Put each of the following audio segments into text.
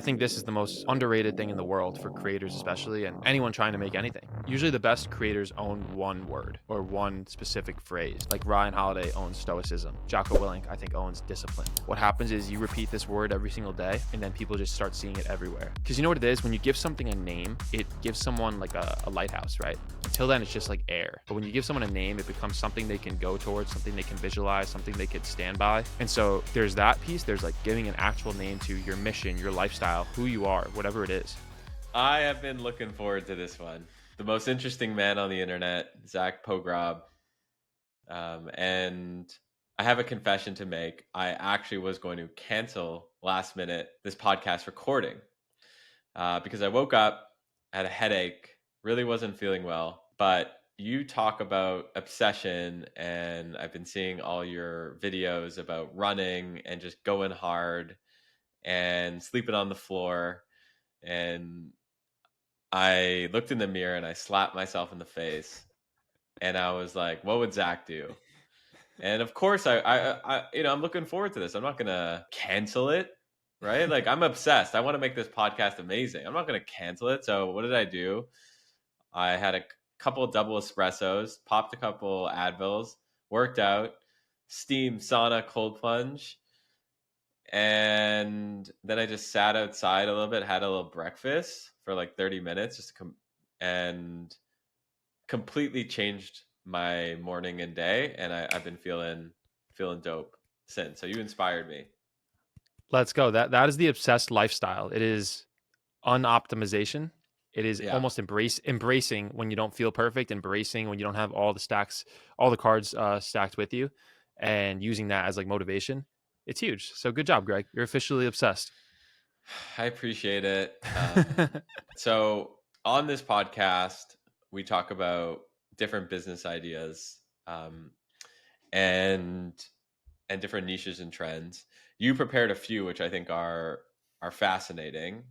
I think this is the most underrated thing in the world for creators, especially, and anyone trying to make anything. Usually, the best creators own one word or one specific phrase. Like Ryan Holiday owns stoicism. Jocko Willink, I think, owns discipline. What happens is you repeat this word every single day, and then people just start seeing it everywhere. Because you know what it is? When you give something a name, it gives someone like a lighthouse, right? Until then, it's just like air. But when you give someone a name, it becomes something they can go towards, something they can visualize, something they could stand by. And so there's that piece. There's like giving an actual name to your mission, your lifestyle, who you are, whatever it is. I have been looking forward to this one. The most interesting man on the internet, Zach Pogrob. And I have a confession to make. I actually was going to cancel last minute this podcast recording because I woke up, had a headache, really wasn't feeling well. But you talk about obsession, and I've been seeing all your videos about running and just going hard and sleeping on the floor. And I looked in the mirror and I slapped myself in the face, and I was like, "What would Zach do?" And of course, I'm looking forward to this. I'm not gonna cancel it, right? Like, I'm obsessed. I want to make this podcast amazing. I'm not gonna cancel it. So what did I do? I had a couple of double espressos, popped a couple Advils, worked out, steam, sauna, cold plunge, and then I just sat outside a little bit, had a little breakfast for like 30 minutes, and completely changed my morning and day. And I've been feeling dope since. So you inspired me. Let's go. That is the obsessed lifestyle. It is unoptimization. It is Yeah. almost embracing when you don't feel perfect, embracing when you don't have all the cards stacked with you, and using that as like motivation. It's huge. So good job, Greg. You're officially obsessed. I appreciate it. So on this podcast, we talk about different business ideas and different niches and trends. You prepared a few, which I think are fascinating.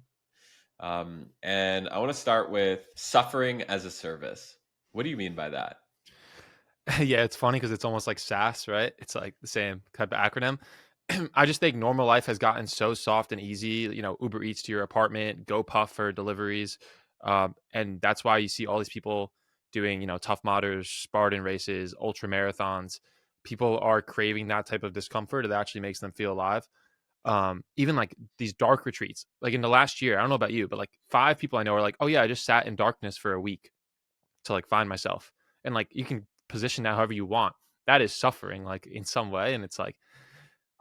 And I want to start with suffering as a service. What do you mean by that? Yeah, it's funny because it's almost like SaaS, right? It's like the same type of acronym. I just think normal life has gotten so soft and easy. You know, Uber Eats to your apartment, GoPuff for deliveries, and that's why you see all these people doing, Tough Mudders, Spartan races, ultra marathons. People are craving that type of discomfort. It actually makes them feel alive. Even like these dark retreats, like in the last year, I don't know about you, but like 5 people I know are like, oh yeah, I just sat in darkness for a week to like find myself. And like you can position that however you want. That is suffering, like in some way. And it's like,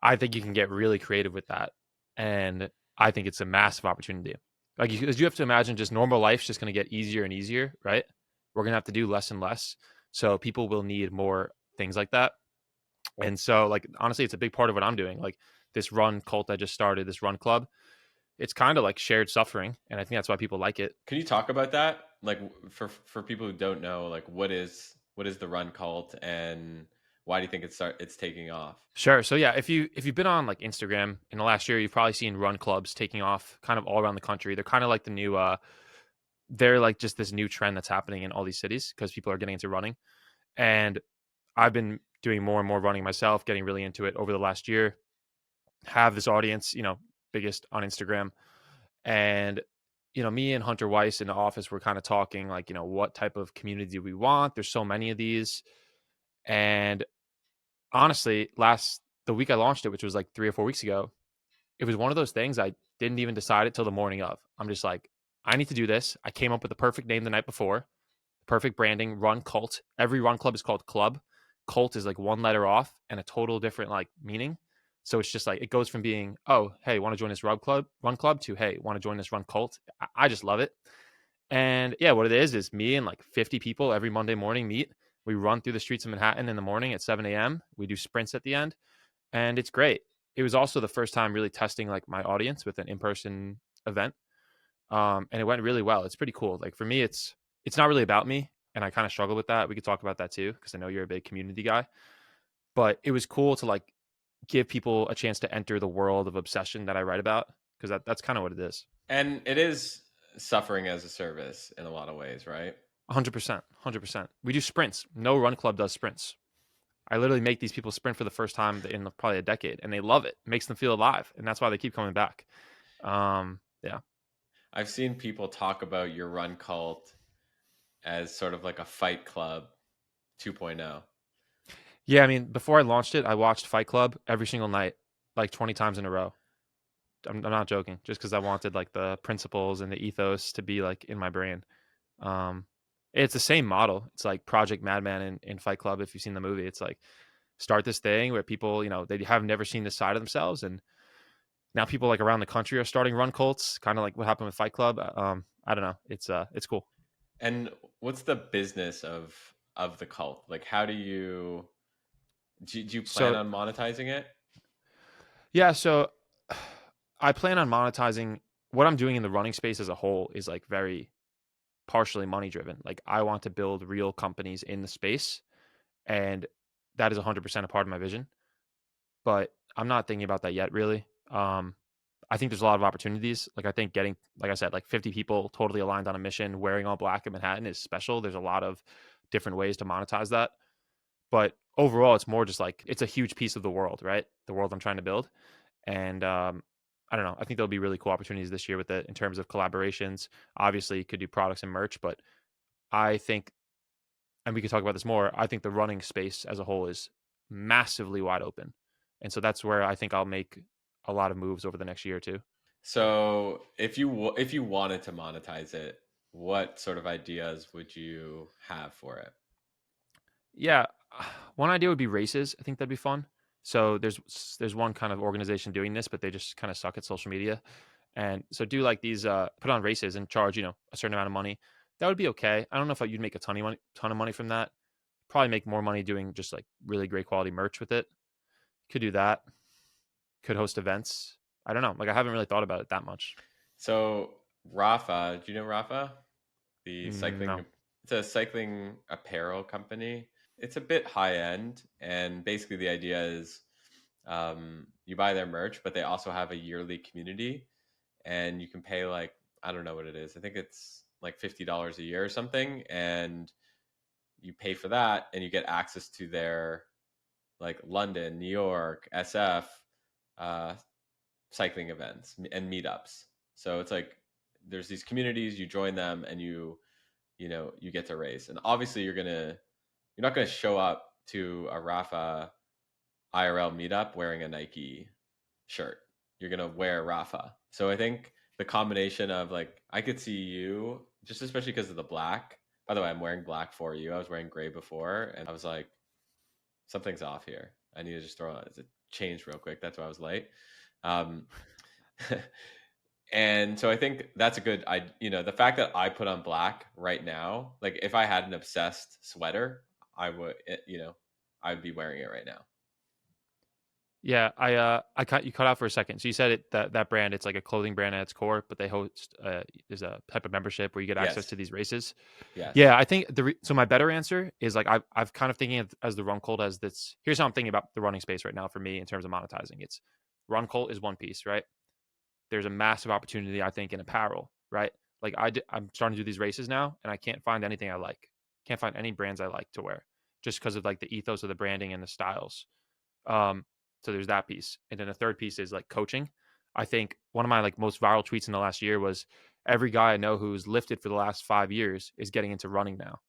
I think you can get really creative with that. And I think it's a massive opportunity. Like, because you have to imagine just normal life's just going to get easier and easier, right? We're going to have to do less and less. So people will need more things like that. And so, like, honestly, it's a big part of what I'm doing. Like, this run cult I just started, this run club, it's kind of like shared suffering. And I think that's why people like it. Can you talk about that? Like, for people who don't know, like, what is the run cult, and why do you think it's taking off? Sure. So yeah, if you've been on like Instagram in the last year, you've probably seen run clubs taking off kind of all around the country. They're kind of like the new they're like just this new trend that's happening in all these cities because people are getting into running. And I've been doing more and more running myself, getting really into it over the last year. Have this audience, biggest on Instagram. And me and Hunter Weiss in the office were kind of talking like, what type of community do we want? There's so many of these. And honestly, the week I launched it, which was like 3 or 4 weeks ago, it was one of those things I didn't even decide it till the morning of. I'm just like, I need to do this. I came up with the perfect name the night before, perfect branding, Run Cult. Every run club is called Club. Cult is like one letter off and a total different like meaning. So it's just like it goes from being, oh, hey, want to join this run club to, hey, want to join this run cult. I just love it. And yeah, what it is me and like 50 people every Monday morning meet. We run through the streets of Manhattan in the morning at 7 a.m. We do sprints at the end, and it's great. It was also the first time really testing like my audience with an in-person event, and it went really well. It's pretty cool. Like for me, it's not really about me, and I kind of struggle with that. We could talk about that too because I know you're a big community guy. But it was cool to like give people a chance to enter the world of obsession that I write about because that's kind of what it is. And it is suffering as a service in a lot of ways, right? 100%, 100%. We do sprints. No run club does sprints. I literally make these people sprint for the first time in probably a decade, and they love it. It makes them feel alive, and that's why they keep coming back. Yeah. I've seen people talk about your run cult as sort of like a Fight Club 2.0. Yeah, I mean, before I launched it, I watched Fight Club every single night, like 20 times in a row. I'm not joking, just because I wanted like the principles and the ethos to be like in my brain. Um, it's the same model. It's like Project Madman in Fight Club. If you've seen the movie, it's like start this thing where people, they have never seen this side of themselves, and now people like around the country are starting run cults, kind of like what happened with Fight Club. I don't know. It's cool. And what's the business of the cult? Like, how do you plan So on monetizing it? yeah, so I plan on monetizing what I'm doing in the running space as a whole is like very partially money driven. Like I want to build real companies in the space, and that is 100% a part of my vision. But I'm not thinking about that yet, really. I think there's a lot of opportunities. Like I think getting, like I said, like 50 people totally aligned on a mission, wearing all black in Manhattan is special. There's a lot of different ways to monetize that. But overall, it's more just like it's a huge piece of the world, right? The world I'm trying to build. And I don't know. I think there'll be really cool opportunities this year with it in terms of collaborations. Obviously, you could do products and merch, but I think, and we could talk about this more, I think the running space as a whole is massively wide open. And so that's where I think I'll make a lot of moves over the next year or two. So, if you wanted to monetize it, what sort of ideas would you have for it? Yeah, one idea would be races. I think that'd be fun. So there's one kind of organization doing this, but they just kind of suck at social media. And so do like these put on races and charge, a certain amount of money. That would be okay. I don't know if you'd make a ton of money from that. Probably make more money doing just like really great quality merch with it. Could do that. Could host events. I don't know. Like I haven't really thought about it that much. So, Rafa, do you know Rafa? The No. cycling, it's a cycling apparel company. It's a bit high end, and basically the idea is you buy their merch, but they also have a yearly community, and you can pay like, I don't know what it is. I think it's like $50 a year or something, and you pay for that, and you get access to their like London, New York, SF uh, cycling events and meetups. So it's like there's these communities, you join them, and you get to race. And obviously, you're not gonna show up to a Rafa IRL meetup wearing a Nike shirt. You're gonna wear Rafa. So I think the combination of like I could see you just especially because of the black. By the way, I'm wearing black for you. I was wearing gray before, and I was like, something's off here. I need to just throw on a change real quick. That's why I was late. Um, and so I think that's a good. The fact that I put on black right now, like if I had an obsessed sweater, I would, I'd be wearing it right now. Yeah, I cut you cut out for a second. So you said that brand, it's like a clothing brand at its core, but they host there's a type of membership where you get access Yes, to these races. yes. Yeah, I think so my better answer is like I've kind of thinking of as the Run Cult as this. Here's how I'm thinking about the running space right now for me in terms of monetizing. It's Run Cult is one piece, right? There's a massive opportunity I think in apparel, right? Like I'm starting to do these races now, and I can't find anything I like. Can't find any brands I like to wear, just because of like the ethos of the branding and the styles. Um, so there's that piece. And then the third piece is like coaching. I think one of my like most viral tweets in the last year was every guy I know who's lifted for the last 5 years is getting into running now.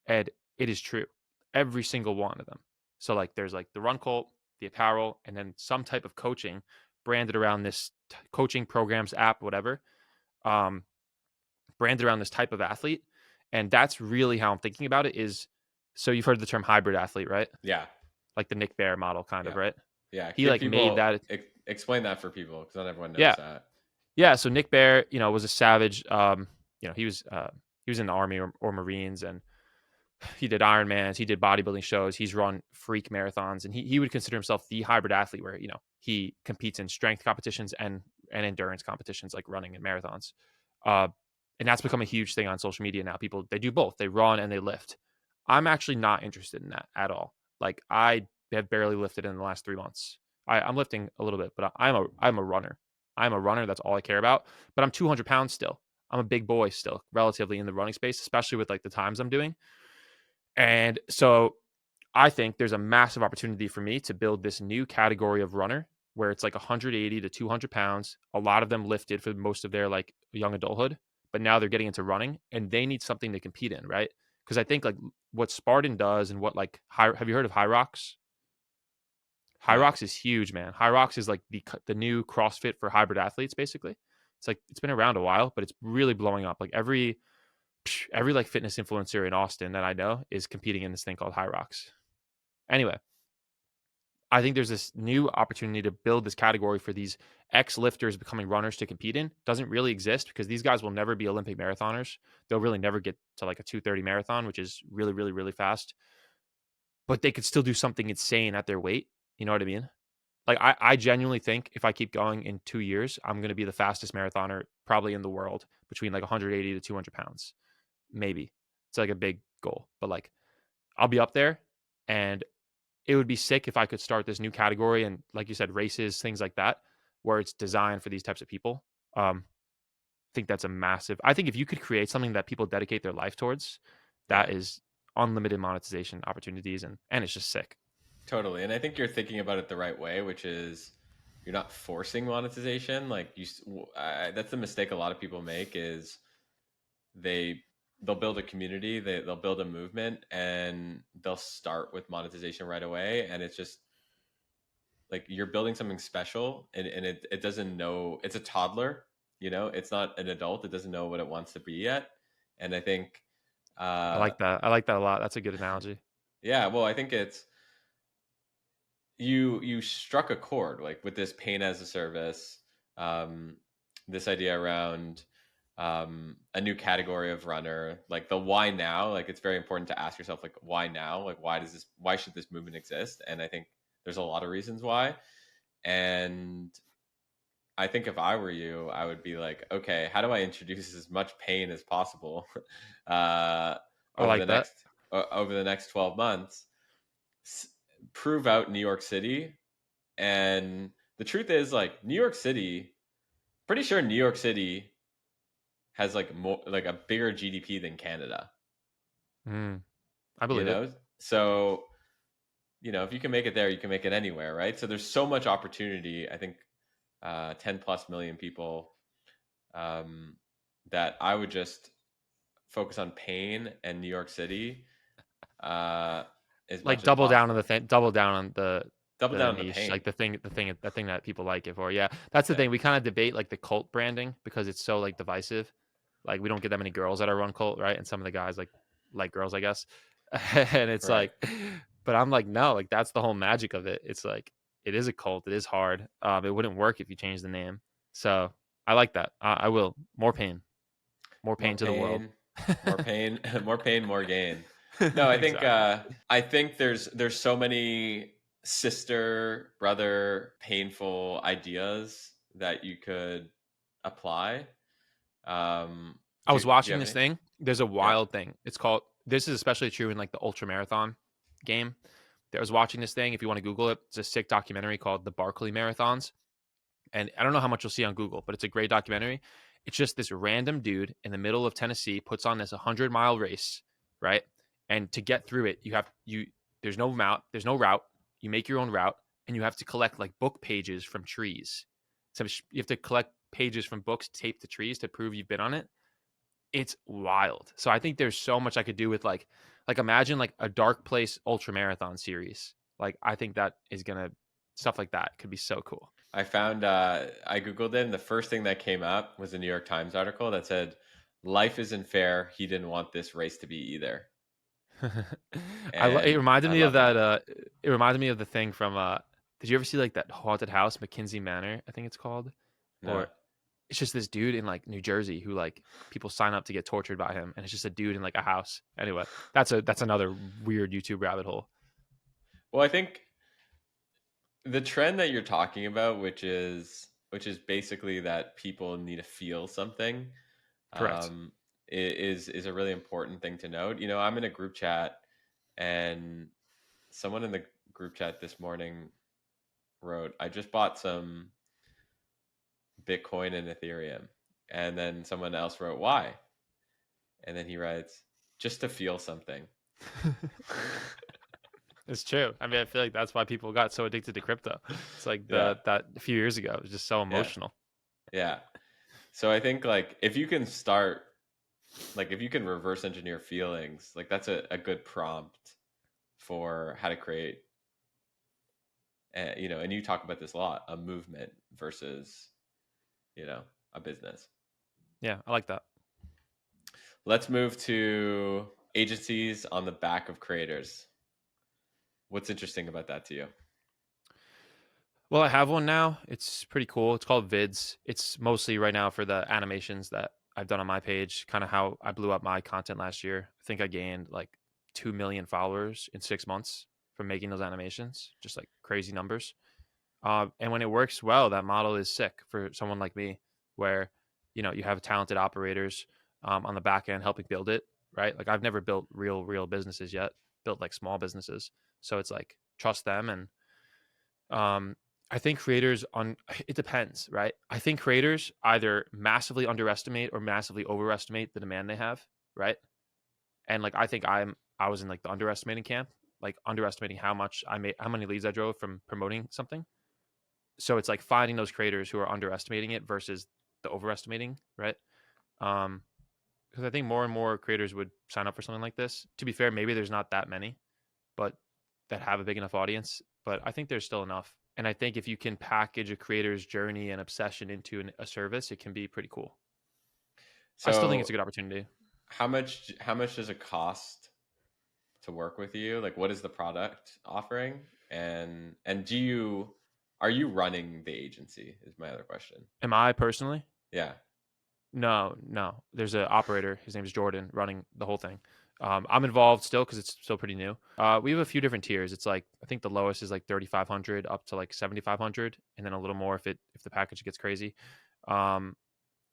And it is true. Every single one of them. So like there's like the run cult, the apparel, and then some type of coaching branded around this coaching programs app, whatever, um, branded around this type of athlete. And that's really how I'm thinking about it is so you've heard the term hybrid athlete, right? Yeah, Like the Nick Bear model kind of, yeah, right? yeah. He Give like made people that. explain that for people because not everyone knows Yeah, that. yeah. So Nick Bear, was a savage. He was in the army or Marines, and he did Ironmans, he did bodybuilding shows, he's run freak marathons, and he would consider himself the hybrid athlete where he competes in strength competitions and endurance competitions like running and marathons. Uh, and that's become a huge thing on social media now. People they do both, they run and they lift. I'm actually not interested in that at all. Like I have barely lifted in the last 3 months. I'm lifting a little bit, but I'm a runner. I'm a runner. That's all I care about. But I'm 200 pounds still. I'm a big boy still, relatively in the running space, especially with like the times I'm doing. And so I think there's a massive opportunity for me to build this new category of runner where it's like 180 to 200 pounds. A lot of them lifted for most of their like young adulthood, but now they're getting into running and they need something to compete in, right? Because I think like what Spartan does and what like have you heard of High Rocks? High No. Rocks is huge, man. High Rocks is like the new CrossFit for hybrid athletes, basically. It's like it's been around a while, but it's really blowing up. Like every like fitness influencer in Austin that I know is competing in this thing called High Rocks. Anyway, I think there's this new opportunity to build this category for these ex lifters becoming runners to compete in. Doesn't really exist because these guys will never be Olympic marathoners. They'll really never get to like a 2:30 marathon, which is really, really, really fast. But they could still do something insane at their weight. You know what I mean? Like I genuinely think if I keep going in 2 years, I'm going to be the fastest marathoner probably in the world between like 180 to 200 pounds. Maybe it's like a big goal, but like I'll be up there, and it would be sick if I could start this new category and, like you said, races, things like that, where it's designed for these types of people. I think that's a massive. I think if you could create something that people dedicate their life towards, Yeah. that is unlimited monetization opportunities, and it's just sick. Totally. And I think you're thinking about it the right way, which is you're not forcing monetization. Like that's the mistake a lot of people make is they they'll build a community, they'll build a movement, and they'll start with monetization right away. And it's just like you're building something special, and it doesn't know, it's a toddler, it's not an adult. It doesn't know what it wants to be yet. And I think, I uh, like that. I like that a lot. That's a good analogy. yeah, well, I think it's, you struck a chord like with this pain as a service, um, this idea around a new category of runner, like the why now. Like it's very important to ask yourself, like, why now? Like why should this movement exist? And I think there's a lot of reasons why. And I think if I were you, I would be like, okay, how do I introduce as much pain as possible uh, I over the like that. next over the next 12 months? S- Prove out New York City. And the truth is, like, New York City, pretty sure New York City has like more, like a bigger GDP than Canada, Mm, I you believe it. know? So, if you can make it there, you can make it anywhere, right? So there's so much opportunity. I think 10 plus million people, um, that I would just focus on pain and New York City uh, as Like much as double down on the possible. thing, double down on Double the down on the niche, like pain. the thing that people like it for. Yeah, that's the Yeah, thing. We kind of debate like the cult branding because it's so like divisive. Like we don't get that many girls that are run cult, right? And some of the guys like girls, I guess. And it's right. like, but I'm like, no, like that's the whole magic of it. It's like it is a cult. It is hard. It wouldn't work if you changed the name. So I like that. I will more More pain to the world. pain, more pain, more pain, more gain. No, Exactly. I think there's so many sister brother painful ideas that you could apply. I was Do you watching have this any? thing. There's a Yeah, wild thing. It's called. This is especially true in like the ultra marathon game. I was watching this thing. If you want to Google it, it's a sick documentary called the Barkley Marathons. And I don't know how much you'll see on Google, but it's a great documentary. It's just this random dude in the middle of Tennessee puts on this 100-mile race, right? And to get through it, there's no route, You make your own route, and you have to collect like book pages from trees. So you have to collect pages from books taped to trees to prove you've been on it. It's wild. So I think there's so much I could do with like imagine like a dark place ultra marathon series. Like I think that is gonna stuff like that could be so cool. I found I googled it, and the first thing that came up was a New York Times article that said, "Life isn't fair. He didn't want this race to be either," It and reminded I me of love that. that. It reminded me of the thing from. Did you ever see like that haunted house, McKinsey Manor? I think it's called, No. or it's just this dude in like New Jersey who like people sign up to get tortured by him, and it's just a dude in like a house. Anyway, that's another weird YouTube rabbit hole. Well, I think the trend that you're talking about, which is basically that people need to feel something, Correct. um, is a really important thing to note. I'm in a group chat, and someone in the group chat this morning wrote, "I just bought some Bitcoin and Ethereum," and then someone else wrote, "Why?" And then he writes, "Just to feel something." It's true. I mean, I feel like that's why people got so addicted to crypto. It's like Yeah. that a few years ago, it was just so Yeah. emotional. Yeah. So I think like if you can start like if you can reverse engineer feelings, like that's a good prompt for how to create you know, and you talk about this a lot, a movement versus, you know, a business. Yeah, I like that. Let's move to agencies on the back of creators. What's interesting about that to you? Well, I have one now. It's pretty cool. It's called Vids. It's mostly right now for the animations that I've done on my page, kind of how I blew up my content last year. I think I gained like 2 million followers in 6 months from making those animations, just like crazy numbers. And when it works well, that model is sick for someone like me, where you have talented operators on the back end helping build it, right? Like I've never built real businesses yet, built like small businesses, so it's like trust them. And I think creators on it depends, right? I think creators either massively underestimate or massively overestimate the demand they have, right? And like I think I was in like the underestimating camp, like underestimating how much I made, how many leads I drove from promoting something. So it's like finding those creators who are underestimating it versus the overestimating, right? Because I think more and more creators would sign up for something like this. To be fair, maybe there's not that many, but that have a big enough audience. But I think there's still enough. And I think if you can package a creator's journey and obsession into a service, it can be pretty cool. I still think it's So a good opportunity. how much does it cost to work with you? Like what is the product offering? And do you are you running the agency is my other question. Am I personally? Yeah. No, no. There's an operator. His name is Jordan, running the whole thing. I'm involved still because it's still pretty new. We have a few different tiers. It's like I think the lowest is like 3,500 up to like 7,500, and then a little more if the package gets crazy. Um,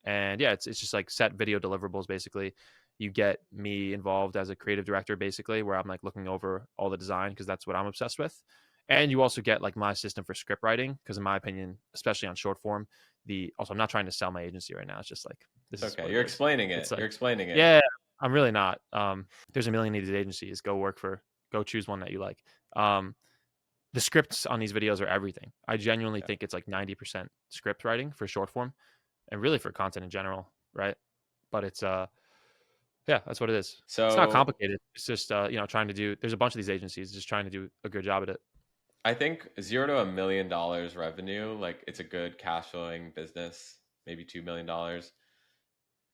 and yeah, it's just like set video deliverables basically. You get me involved as a creative director basically, where I'm like looking over all the design because that's what I'm obsessed with. And you also get like my system for script writing because in my opinion, especially on short form, the also I'm not trying to sell my agency right now. It's just like this It's is okay. what it You're is. explaining It's it. You're like explaining it. yeah, I'm really not. There's a million of these agencies. Go choose one that you like. Um, the scripts on these videos are everything. I genuinely Yeah. think it's like 90% script writing for short form and really for content in general, right? But it's yeah, that's what it is. It's not So complicated. It's just trying to do. There's a bunch of these agencies just trying to do a good job at it. I think $0 to $1 million revenue, like it's a good cash flowing business, maybe $2 million.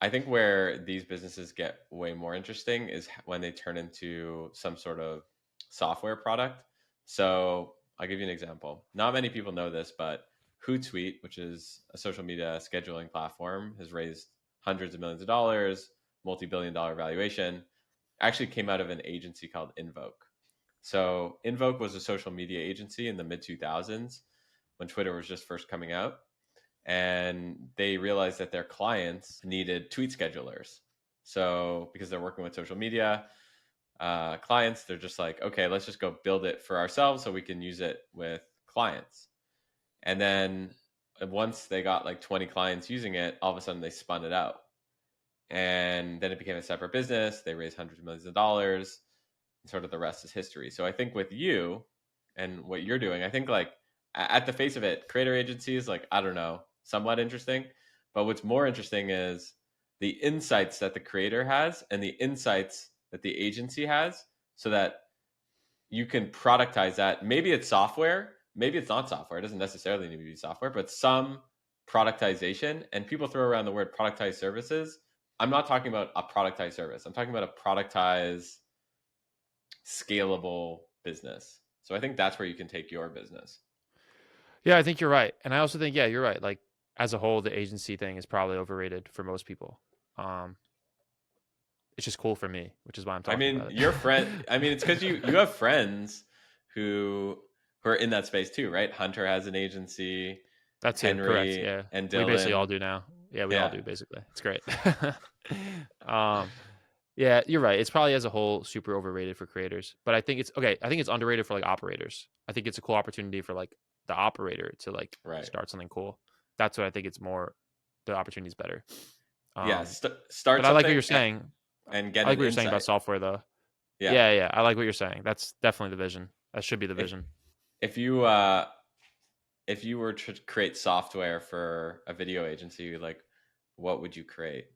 I think where these businesses get way more interesting is when they turn into some sort of software product. So I'll give you an example. Not many people know this, but Hootsuite, which is a social media scheduling platform, has raised hundreds of millions of dollars, multi-billion-dollar valuation. Actually came out of an agency called Invoke. So Invoke was a social media agency in the mid 2000s when Twitter was just first coming out, and they realized that their clients needed tweet schedulers. So because they're working with social media clients, they're just like, okay, let's just go build it for ourselves so we can use it with clients. And then once they got like 20 clients using it, all of a sudden they spun it out. And then it became a separate business. They raised hundreds of millions of dollars. And sort of the rest is history. So I think with you and what you're doing, I think like at the face of it, creator agencies, like, I don't know, somewhat interesting. But what's more interesting is the insights that the creator has and the insights that the agency has so that you can productize that. Maybe it's software, maybe it's not software. It doesn't necessarily need to be software, but some productization. And people throw around the word productized services. I'm not talking about a productized service. I'm talking about a productized, scalable business. So I think that's where you can take your business. Yeah, I think you're right, and I also think yeah, you're right. Like as a whole, the agency thing is probably overrated for most people. Um, it's just cool for me, which is why I'm I talking mean, about your it. friend. I mean, it's because you have friends who who are in that space too, right? Hunter has an agency. That too, correct. Henry Yeah, and we basically all Dylan. do now. Yeah, we all Yeah, do basically. It's great. um, yeah, you're right. It's probably as a whole super overrated for creators, but I think it's okay. I think it's underrated for like operators. I think it's a cool opportunity for like the operator to like right. start something cool. That's what I think it's more. The opportunity is better. Yeah, Um, start but I like what you're something saying. and get I like an what you're saying about insight. software though. Yeah, Yeah, yeah. I like what you're saying. That's definitely the vision. That should be the If vision. if you if you were to create software for a video agency, like what would you create?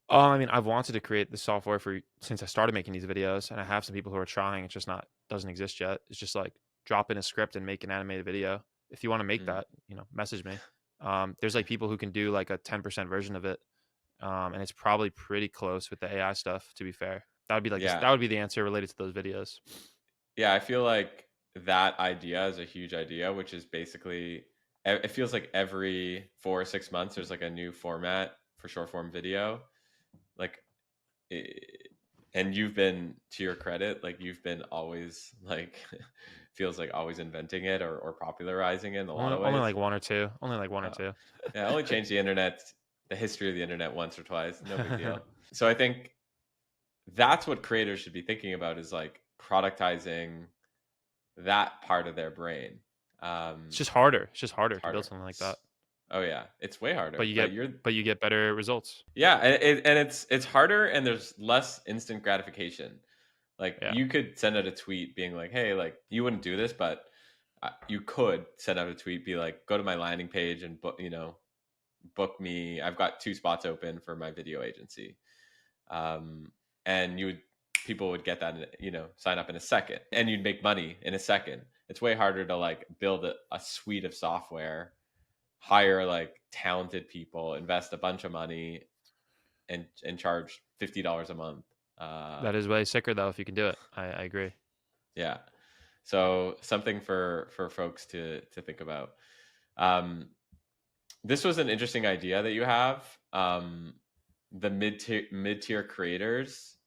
I mean, I've wanted to create the software for since I started making these videos, and I have some people who are trying. It's just not doesn't exist yet. It's just like drop in a script and make an animated video. If you want to make Mm. that, message me. There's like people who can do like a 10% version of it, and it's probably pretty close with the AI stuff. To be fair, that would be like Yeah. that would be the answer related to those videos. Yeah, I feel like that idea is a huge idea, which is basically it feels like every 4 or 6 months there's like a new format for short form video. Like eh, and you've been, to your credit, like you've been always like feels like always inventing it or popularizing it in a lot Only, of only ways. like one or two. Only like one or Uh, two. yeah, I only changed the internet, the history of the internet once or twice. No big deal. So I think that's what creators should be thinking about is like productizing that part of their brain. It's just harder. It's just It's harder to build harder. something like that, Oh yeah, it's way but harder. you But get you're but you get better results. yeah, and it's harder, and there's less instant gratification. Like Yeah, you could send out a tweet being like, "Hey, like you wouldn't do this, but you could send out a tweet, be like, go to my landing page and book, book me. I've got 2 spots open for my video agency." And people would get that, sign up in a second, and you'd make money in a second. It's way harder to like build a suite of software, hire like talented people, invest a bunch of money, and charge $50 a month. Uh, that is way sicker though if you can do it. I agree. yeah. So something for folks to think about. Um, this was an interesting idea that you have. The mid tier creators,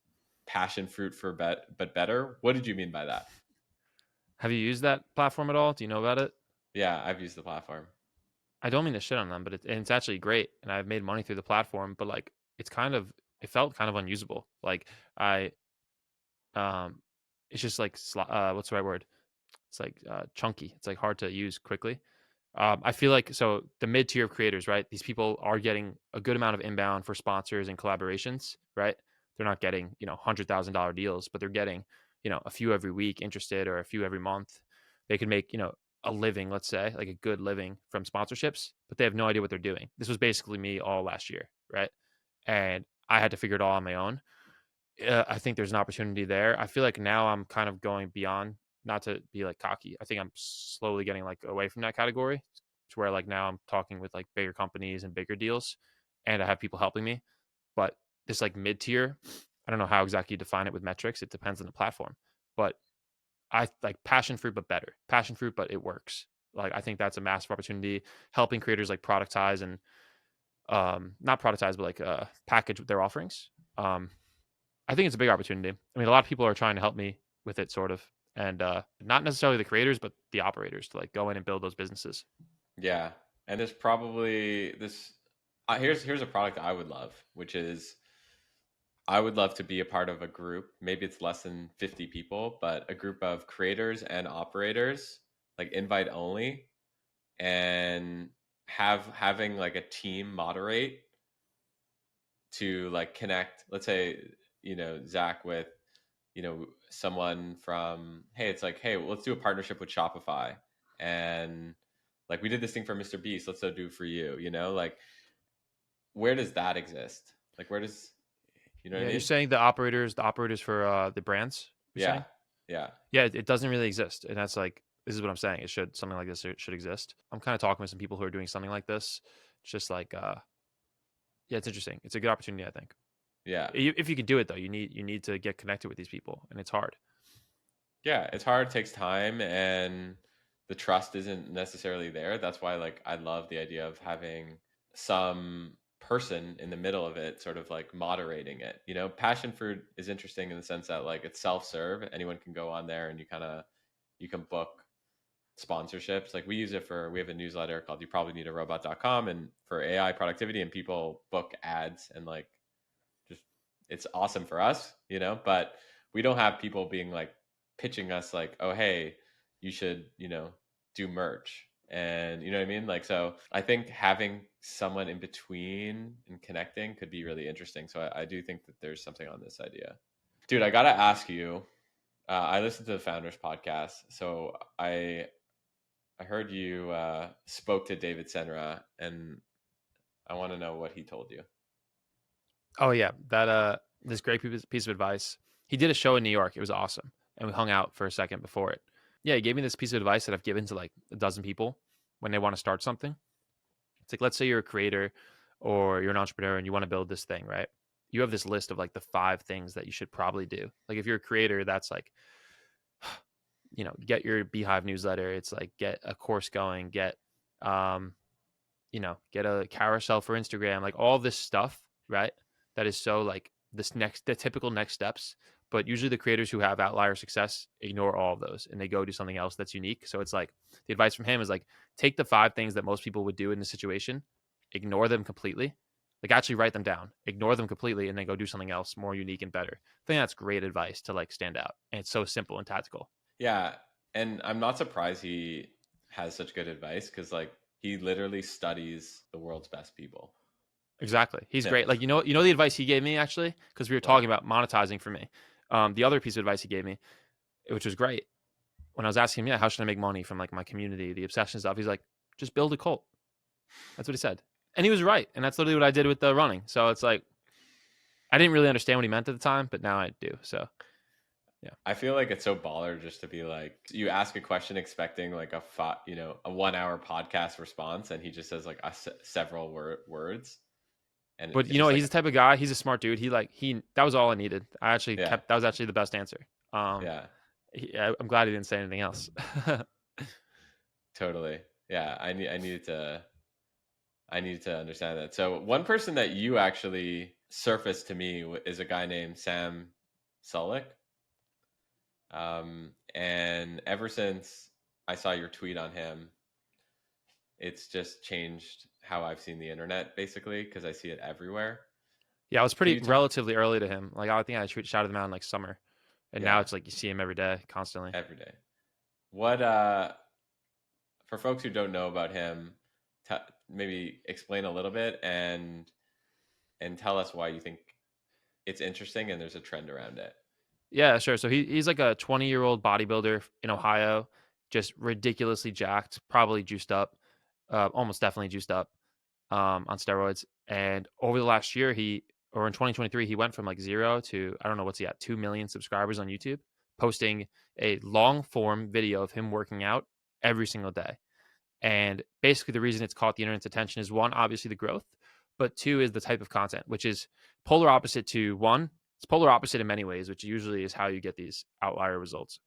passion fruit for but better. What did you mean by that? Have you used that platform at all? Do you know about it? Yeah, I've used the platform. I don't mean to shit on them, but it's actually great, and I've made money through the platform. But like, it felt kind of unusable. Like I, um, it's just like what's the right word? It's like chunky. It's like hard to use quickly. I feel like so the mid tier creators, right? These people are getting a good amount of inbound for sponsors and collaborations, right? They're not getting $100,000 deals, but they're getting a few every week interested or a few every month. They could make a living, let's say, like a good living from sponsorships, but they have no idea what they're doing. This was basically me all last year, right? And I had to figure it all on my own. I think there's an opportunity there. I feel like now I'm kind of going beyond, not to be like cocky. I think I'm slowly getting like away from that category to where like now I'm talking with like bigger companies and bigger deals and I have people helping me. But this like mid tier, I don't know how exactly you define it with metrics. It depends on the platform. But I like passion fruit, but better. Passion fruit, but it works. Like I think that's a massive opportunity helping creators like productize and not productize, but like package their offerings. I think it's a big opportunity. I mean, a lot of people are trying to help me with it, sort of, and not necessarily the creators, but the operators to like go in and build those businesses. Yeah, and there's probably this. Here's a product I would love, which is I would love to be a part of a group. Maybe it's less than 50 people, but a group of creators and operators, like invite only, and having like a team moderate to like connect, let's say, Zach with, someone from, hey, it's like, hey, let's do a partnership with Shopify. And like we did this thing for Mr. Beast, let's do it for you, like where does that exist? Like where does, you know what I Yeah, you're mean? saying the operators for the brands. You're Yeah. saying, Yeah. yeah, it doesn't really exist, and that's like this is what I'm saying. It should something like this should exist. I'm kind of talking with some people who are doing something like this. It's just like, yeah, it's interesting. It's a good opportunity, I think. Yeah. If you can do it though, you need to get connected with these people, and it's hard. Yeah. It's hard, it takes time, and the trust isn't necessarily there. That's why like I love the idea of having some person in the middle of it sort of like moderating it. Passion fruit is interesting in the sense that like it's self-serve. Anyone can go on there and you can book sponsorships. Like we have a newsletter called you probably need a robot.com, and for AI productivity, and people book ads, and like just it's awesome for us, but we don't have people being like pitching us like, oh hey, you should, do merch. And you know what I mean? Like, so I think having someone in between and connecting could be really interesting. So I do think that there's something on this idea. Dude, I gotta ask you, I listened to the Founders podcast, so I heard you spoke to David Senra, and I want to know what he told you. Oh yeah, that this great piece of advice. He did a show in New York. It was awesome, and we hung out for a second before it. Yeah, he gave me this piece of advice that I've given to like a dozen people when they want to start something. It's like, let's say you're a creator or you're an entrepreneur and you want to build this thing, right? You have this list of like the 5 things that you should probably do. Like if you're a creator, that's like, get your Beehive newsletter. It's like get a course going, um, get a carousel for Instagram, like all this stuff, right? That is so like the typical next steps. But usually the creators who have outlier success ignore all of those and they go do something else that's unique. So it's like the advice from him is like take the 5 things that most people would do in the situation, ignore them completely, like actually write them down, ignore them completely, and then go do something else more unique and better. I think that's great advice to like stand out. And it's so simple and tactical. Yeah, and I'm not surprised he has such good advice because like he literally studies the world's best people. Exactly. He's Yeah. great. Like you know the advice he gave me actually, because we were What? talking about monetizing for me. The other piece of advice he gave me, which was great, when I was asking him, yeah, how should I make money from like my community, the obsession stuff? He's like, just build a cult. That's what he said, and he was right. And that's literally what I did with the running. So it's like I didn't really understand what he meant at the time, but now I do. So yeah. I feel like it's so baller just to be like you ask a question expecting like a 1 hour podcast response, and he just says like several words, and But it's you know just what? like He's the type of guy. He's a smart dude. He that was all I needed. I actually yeah, kept that was actually the best answer. yeah, I'm glad he didn't say anything else. totally, yeah. I needed to understand that. So one person that you actually surfaced to me is a guy named Sam Sulek. And ever since I saw your tweet on him, it's just changed how I've seen the internet basically because I see it everywhere. Yeah, I was Can pretty you tell? relatively early to him. Like I think I shouted him out in like summer, and now Yeah, it's like you see him every day, constantly. every day. What for folks who don't know about him, t- maybe explain a little bit and tell us why you think it's interesting and there's a trend around it. Yeah, sure. So he's like a 20-year-old bodybuilder in Ohio, just ridiculously jacked, probably juiced up, almost definitely juiced up, on steroids. And over the last year, or in 2023, he went from like 0 to I don't know what's he at 2 million subscribers on YouTube, posting a long form video of him working out every single day. And basically, the reason it's caught the internet's attention is one, obviously the growth, but two is the type of content, which is polar opposite to one. It's polar opposite in many ways, which usually is how you get these outlier results.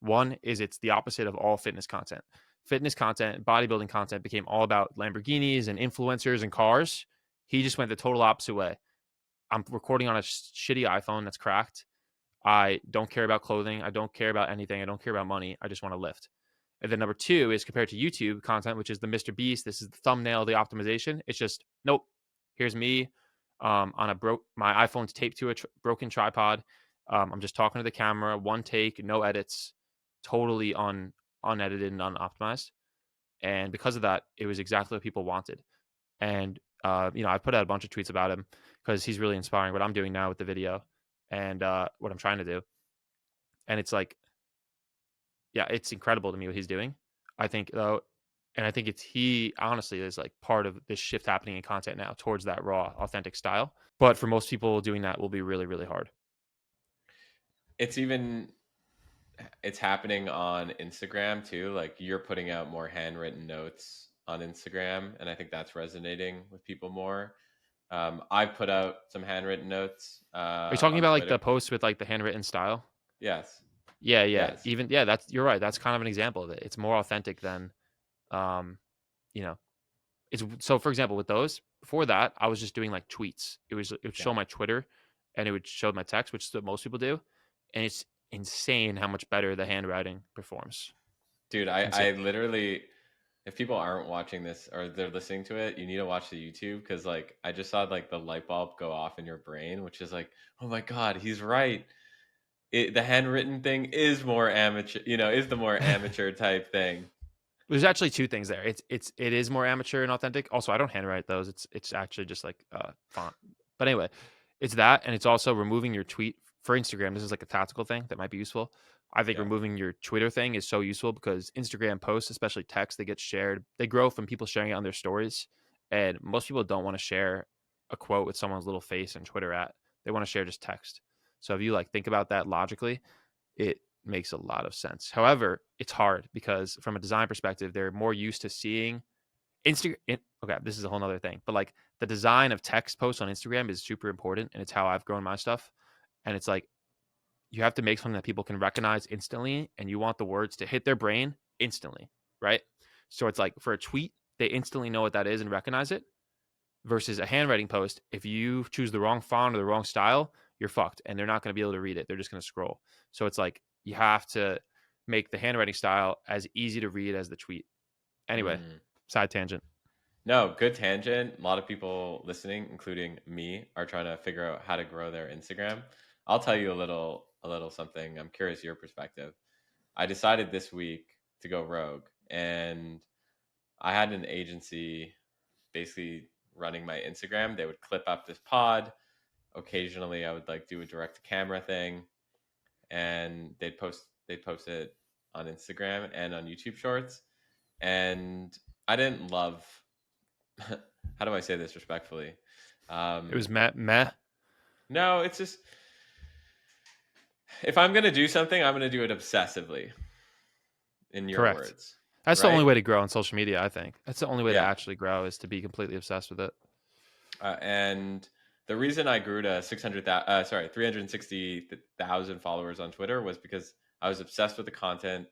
One is it's the opposite of all fitness content. Fitness content, bodybuilding content became all about Lamborghinis and influencers and cars. He just went the total opposite way. I'm recording on a shitty iPhone that's cracked. I don't care about clothing. I don't care about anything. I don't care about money. I just want to lift. And then number two is compared to YouTube content, which is the Mr. Beast. This is the thumbnail, the optimization. It's just nope. Here's me on my iPhone's taped to a broken tripod. I'm just talking to the camera, one take, no edits, totally unedited and unoptimized. And because of that, it was exactly what people wanted. And I put out a bunch of tweets about him because he's really inspiring. What I'm doing now with the video and what I'm trying to do, and it's like yeah, it's incredible to me what he's doing. I think though, and I think he honestly is like part of this shift happening in content now towards that raw, authentic style. But for most people, doing that will be really, really hard. It's even it's happening on Instagram too. Like you're putting out more handwritten notes on Instagram, and I think that's resonating with people more. I've put out some handwritten notes Are you talking on about like the Twitter. posts with like the handwritten style? Yes, Yeah, yeah. yes, Even yeah, that's you're right. That's kind of an example of it. It's more authentic than, um, you know, it's so. For example, with those before that, I was just doing like tweets. It would yeah, show my Twitter, and it would show my text, which is what most people do, and it's insane how much better the handwriting performs. dude. Insane. I literally, if people aren't watching this or they're listening to it, you need to watch the YouTube because like I just saw like the light bulb go off in your brain, which is like, oh my god, he's right. The handwritten thing is more amateur, is the more amateur type thing. There's actually two things there. It is more amateur and authentic. Also, I don't handwrite those. It's actually just like font. But anyway, it's that, and it's also removing your tweet for Instagram, this is like a tactical thing that might be useful. I think Yeah. removing your Twitter thing is so useful because Instagram posts, especially text, they get shared. They grow from people sharing it on their stories. And most people don't want to share a quote with someone's little face and Twitter at. They want to share just text. So if you like think about that logically, it makes a lot of sense. However, it's hard because from a design perspective, they're more used to seeing Instagram. Okay, this is a whole nother thing, but like the design of text posts on Instagram is super important, and it's how I've grown my stuff. And it's like you have to make something that people can recognize instantly, and you want the words to hit their brain instantly, right? So it's like for a tweet, they instantly know what that is and recognize it. Versus a handwriting post, if you choose the wrong font or the wrong style, you're fucked, and they're not going to be able to read it. They're just going to scroll. So it's like you have to make the handwriting style as easy to read as the tweet. Anyway, Mm. side tangent. No, good tangent. A lot of people listening, including me, are trying to figure out how to grow their Instagram. I'll tell you a little something. I'm curious your perspective. I decided this week to go rogue, and I had an agency basically running my Instagram. They would clip up this pod. Occasionally, I would like do a direct to camera thing, and they'd post it on Instagram and on YouTube Shorts. And I didn't love. How do I say this respectfully? It was Um, meh. no, it's just if I'm gonna do something, I'm gonna do it obsessively. In your Correct. words, That's the only right? way to grow on social media, I think. That's the only way to Yeah. actually grow is to be completely obsessed with it. And the reason I grew to 360,000 followers on Twitter was because I was obsessed with the content,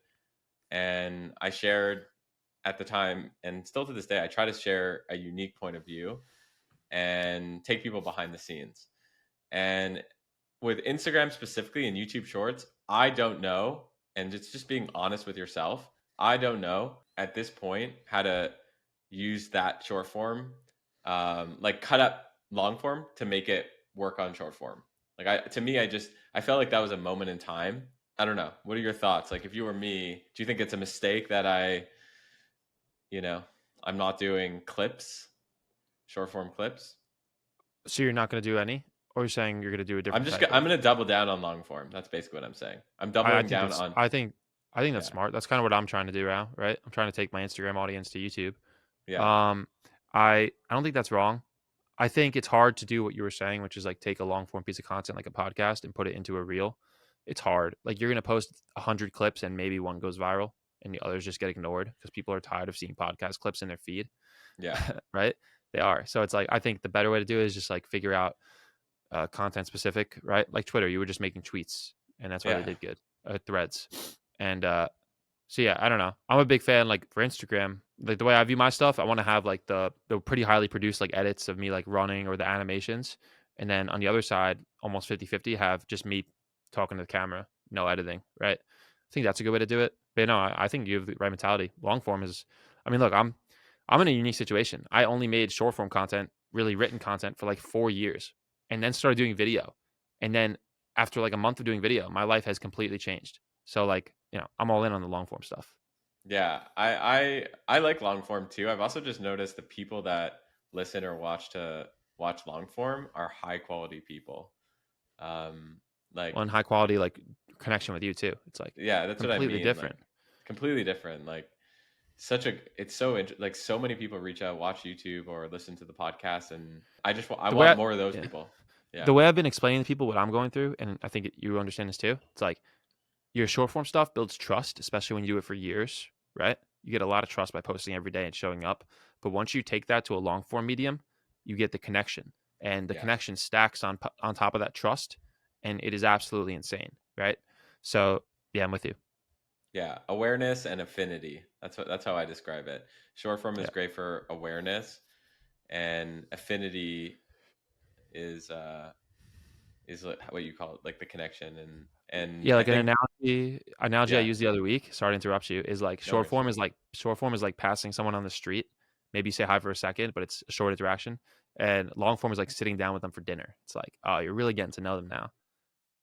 and I shared at the time, and still to this day, I try to share a unique point of view and take people behind the scenes. And with Instagram specifically and YouTube Shorts, I don't know, and it's just being honest with yourself. I don't know at this point how to use that short form, like cut up long form to make it work on short form. Like to me, I felt like that was a moment in time. I don't know. What are your thoughts? Like if you were me, do you think it's a mistake that you know, I'm not doing clips, short form clips? So you're not going to do any, or you're saying you're going to do a different type I'm of? gonna double down on long form. That's basically what I'm saying. I'm doubling down on I think that's yeah, smart. That's kind of what I'm trying to do now, right? I'm trying to take my Instagram audience to YouTube. yeah, Um, I don't think that's wrong. I think it's hard to do what you were saying, which is like take a long form piece of content like a podcast and put it into a reel. It's hard. Like you're going to post 100 clips and maybe one goes viral and the others just get ignored because people are tired of seeing podcast clips in their feed, yeah, right? They are. So it's like I think the better way to do it is just like figure out content specific, right? Like Twitter, you were just making tweets, and that's why they yeah, did good. Threads, and so yeah, I don't know. I'm a big fan. Like for Instagram, like the way I view my stuff, I want to have like the pretty highly produced like edits of me like running or the animations, and then on the other side, almost 50-50, have just me talking to the camera, no editing, right? I think that's a good way to do it. But no, I think you have the right mentality. Long form is, I mean, look, I'm in a unique situation. I only made short form content, really written content for like 4 years and then started doing video. And then after like a month of doing video, my life has completely changed. So like, I'm all in on the long form stuff. yeah. I like long form too. I've also just noticed the people that listen or watch long form are high quality people. Um, like One high quality like connection with you too. It's like yeah, that's what I completely mean. Like different. completely different. Like it's so like so many people reach out, watch YouTube or listen to the podcast, and I The way want I, more of those yeah, people. Yeah, the way I've been explaining to people what I'm going through, and I think you understand this too. It's like your short form stuff builds trust, especially when you do it for years, right? You get a lot of trust by posting every day and showing up. But once you take that to a long form medium, you get the connection, and the yeah, connection stacks on top of that trust, and it is absolutely insane, right? So yeah, I'm with you. yeah. Awareness and affinity. That's how I describe it. Short form is Yeah, great for awareness, and affinity is uh is what you call it, like the connection and yeah. I Like an think analogy I yeah, used the other week. Sorry to interrupt you. Is like no worries. short form is like passing someone on the street. Maybe you say hi for a second, but it's a short interaction. And long form is like sitting down with them for dinner. It's like, oh, you're really getting to know them now.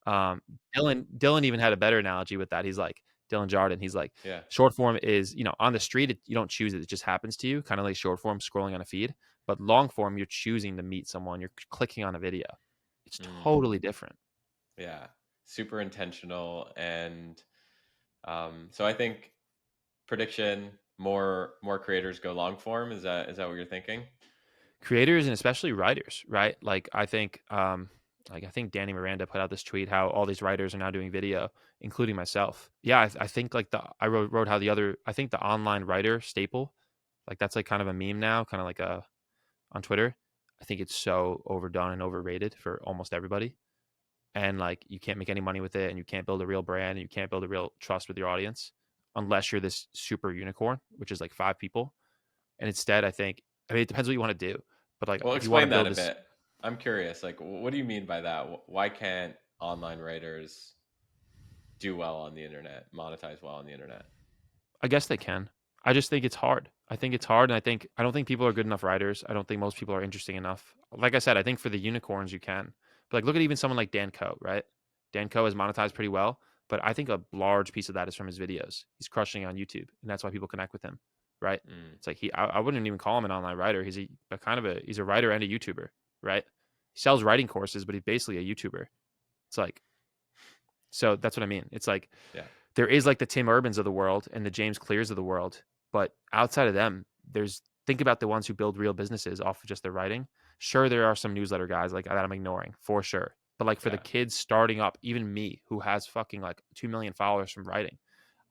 Um, Dylan even had a better analogy with that. He's like Dylan Jordan. He's like Yeah. short form is on the street you don't choose it; it just happens to you, kind of like short form scrolling on a feed. But long form, you're choosing to meet someone. You're clicking on a video. It's Mm, totally different. yeah. super intentional, and so I think prediction, more creators go long form. Is that what you're thinking? Creators and especially writers, right? Like I think Danny Miranda put out this tweet how all these writers are now doing video, including myself. Yeah, I think like I wrote how the other I think the online writer staple, like that's like kind of a meme now, kind of like a on Twitter. I think it's so overdone and overrated for almost everybody. And like you can't make any money with it, and you can't build a real brand, and you can't build a real trust with your audience unless you're this super unicorn, which is like 5 people. And instead, I mean, it depends what you want to do. But like, Well, if you want to explain that build a this, bit. I'm curious. Like, what do you mean by that? Why can't online writers do well on the internet, monetize well on the internet? I guess they can. I just think it's hard. I think it's hard, and I don't think people are good enough writers. I don't think most people are interesting enough. Like I said, I think for the unicorns you can. But like, look at even someone like Dan Coe, right? Dan Coe has monetized pretty well, but I think a large piece of that is from his videos. He's crushing it on YouTube, and that's why people connect with him, right? Mm. It's like I wouldn't even call him an online writer. He's a writer and a YouTuber, right? He sells writing courses, but he's basically a YouTuber. It's like so that's what I mean. It's like Yeah. there is like the Tim Urbans of the world and the James Clears of the world, but outside of them, there's think about the ones who build real businesses off of just their writing. Sure, there are some newsletter guys like that I'm ignoring for sure, but like for the Yeah. kids starting up, even me who has fucking like 2 million followers from writing,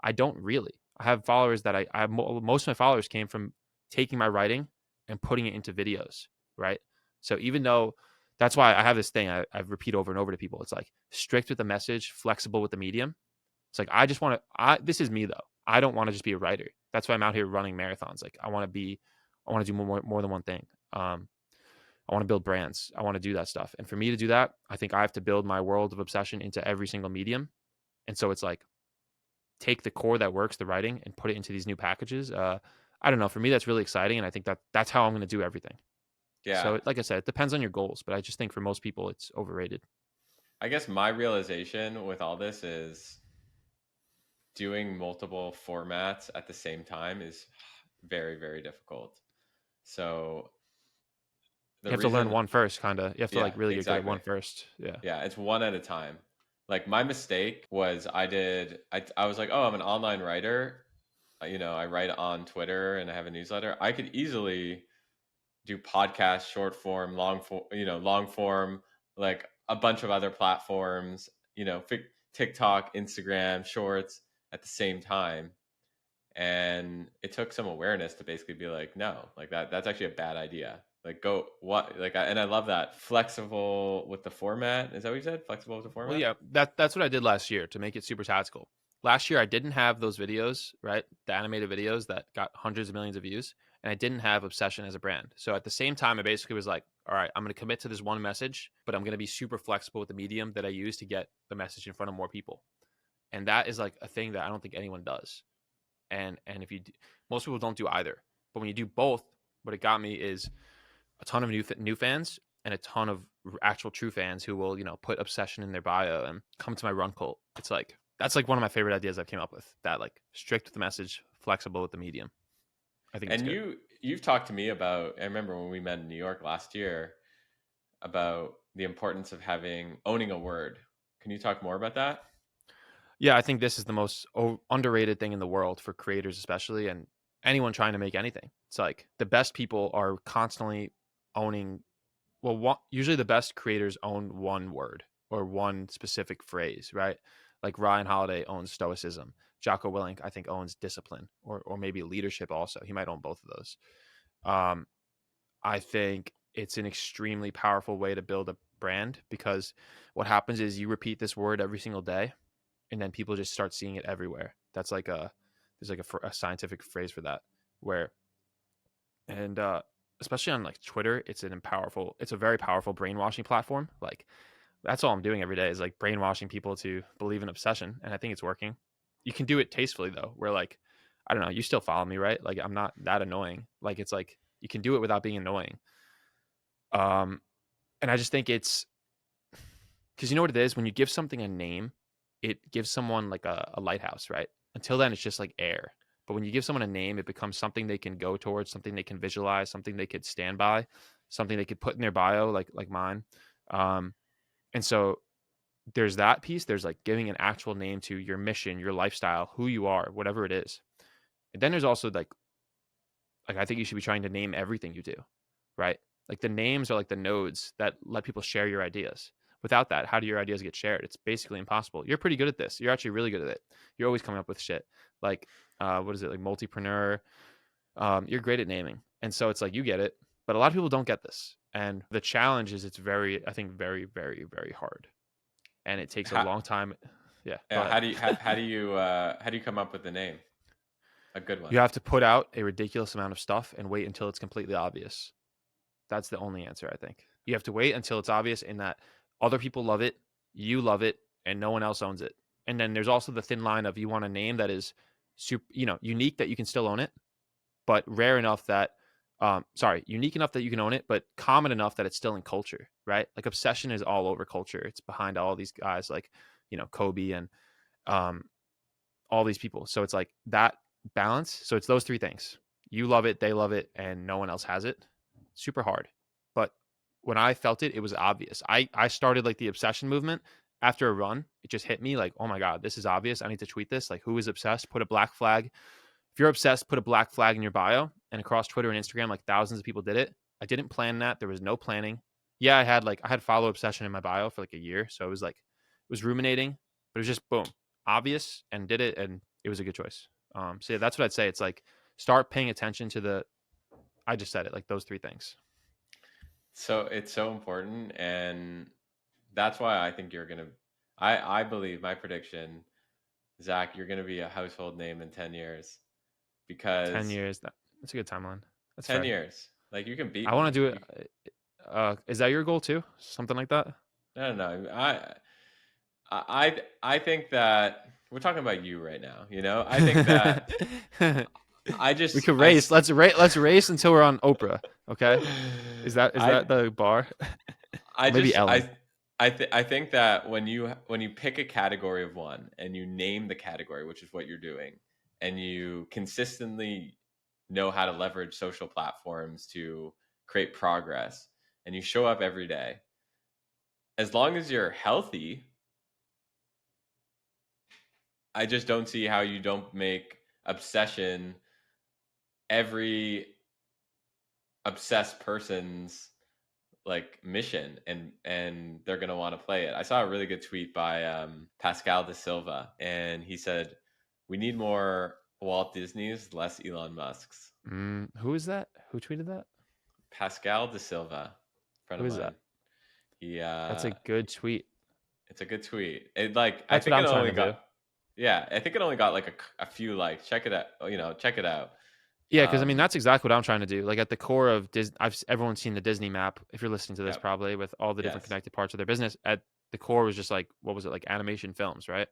I don't really. I have followers that I have most of my followers came from taking my writing and putting it into videos, right? So even though that's why I have this thing I repeat over and over to people. It's like strict with the message, flexible with the medium. It's like I just want to. This is me though. I don't want to just be a writer. That's why I'm out here running marathons. Like I want to be. I want to do more than one thing. I want to build brands. I want to do that stuff. And for me to do that, I think I have to build my world of obsession into every single medium. And so it's like take the core that works, the writing, and put it into these new packages. I don't know. For me, that's really exciting, and I think that's how I'm going to do everything. Yeah. So, like I said, it depends on your goals, but I just think for most people, it's overrated. I guess my realization with all this is doing multiple formats at the same time is very, very difficult. So You the have to learn reason, one first, kind of. You have to yeah, like really get good at exactly. one first. Yeah. Yeah, it's one at a time. Like my mistake was I was like, oh, I'm an online writer. I write on Twitter and I have a newsletter. I could easily do podcast, short form, long form, like a bunch of other platforms, TikTok, Instagram, shorts at the same time. And it took some awareness to basically be like, no, like that's actually a bad idea. Like go what like and I love that flexible with the format. Is that what you said? Flexible with the Well, format? yeah, that's what I did last year to make it super tactical. Last year, I didn't have those videos, right? The animated videos that got hundreds of millions of views, and I didn't have Obsession as a brand. So at the same time, I basically was like, all right, I'm going to commit to this one message, but I'm going to be super flexible with the medium that I use to get the message in front of more people. And that is like a thing that I don't think anyone does. And if most people don't do either. But when you do both, what it got me is a ton of new fans and a ton of actual true fans who will put obsession in their bio and come to my run cult. It's like that's like one of my favorite ideas I've came up with. That like strict with the message, flexible with the medium. I think it's And good. you've talked to me about, I remember when we met in New York last year, about the importance of having owning a word. Can you talk more about that? Yeah, I think this is the most underrated thing in the world for creators, especially, and anyone trying to make anything. It's like the best people are constantly owning. Well, usually the best creators own one word or one specific phrase, right? Like Ryan Holiday owns stoicism. Jocko Willink, I think, owns discipline or maybe leadership also. He might own both of those. Um, I think it's an extremely powerful way to build a brand because what happens is you repeat this word every single day and then people just start seeing it everywhere. That's like there's like a scientific phrase for that where and especially on like Twitter, it's a very powerful brainwashing platform. Like that's all I'm doing every day is like brainwashing people to believe in obsession, and I think it's working. You can do it tastefully though, where like I don't know, you still follow me, right? Like I'm not that annoying. Like it's like you can do it without being annoying. Um, and I just think it's because you know what it is when you give something a name, it gives someone like a lighthouse, right? Until then, it's just like air. But when you give someone a name, it becomes something they can go towards, something they can visualize, something they could stand by, something they could put in their bio, like mine. Um, and so there's that piece. There's like giving an actual name to your mission, your lifestyle, who you are, whatever it is. And then there's also like I think you should be trying to name everything you do, right? Like the names are like the nodes that let people share your ideas. Without that, how do your ideas get shared? It's basically impossible. You're pretty good at this. You're actually really good at it. You're always coming up with shit. Like, what is it? Like multipreneur. You're great at naming. And so it's like you get it, but a lot of people don't get this. And the challenge is it's very, I think, very, very, very hard. And it takes a How, long time. Yeah, go yeah, ahead. how do you come up with the name? A good one. You have to put out a ridiculous amount of stuff and wait until it's completely obvious. That's the only answer, I think. You have to wait until it's obvious in that other people love it, you love it, and no one else owns it. And then there's also the thin line of you want a name that is super, unique that you can still own it, but rare enough that, unique enough that you can own it, but common enough that it's still in culture, right? Like obsession is all over culture. It's behind all these guys like, Kobe and um, all these people. So it's like that balance. So it's those three things. You love it, they love it, and no one else has it. Super hard. But when I felt it, it was obvious. I started like the obsession movement after a run. It just hit me like, oh my God, this is obvious. I need to tweet this. Like, who is obsessed? Put a black flag. If you're obsessed, put a black flag in your bio. And across Twitter and Instagram, like thousands of people did it. I didn't plan that. There was no planning. Yeah, I had follow obsession in my bio for like a year. So it was ruminating, but it was just boom, obvious, and did it, and it was a good choice. So yeah, that's what I'd say. It's like start paying attention to I just said it, like those three things. So it's so important, and that's why I think you're gonna. I believe my prediction, Zach, you're gonna be a household name in 10 years 10 because years, that's a good timeline. That's 10 fair. years, like you can beat I want me. to do You, it. Is that your goal too? Something like that? no, no, no. I think that we're talking about you right now. I think that I We just could race. Let's race until we're on Oprah. Okay. Is I that the bar? I Or maybe just Ellen. I think that when you pick a category of one and you name the category, which is what you're doing, and you consistently know how to leverage social platforms to create progress, and you show up every day, as long as you're healthy, I just don't see how you don't make obsession every obsessed person's like mission, and they're going to want to play it. I saw a really good tweet by Pascal de Silva, and he said we need more Walt Disney's, less Elon Musk's. Who is that? Who tweeted that? Pascal de Silva, friend Who of is that? mine. He That's a good tweet. It's a good tweet. It like I That's what think it I'm trying only to do. got yeah, I think it only got like a few likes. Check it out. Check it out. Yeah, because I mean um that's exactly what I'm trying to do. Like at the core of Disney, everyone's seen the Disney map. If you're listening to this, yep. probably with all the different Yes. connected parts of their business, at the core was just like what was it, like animation films, right?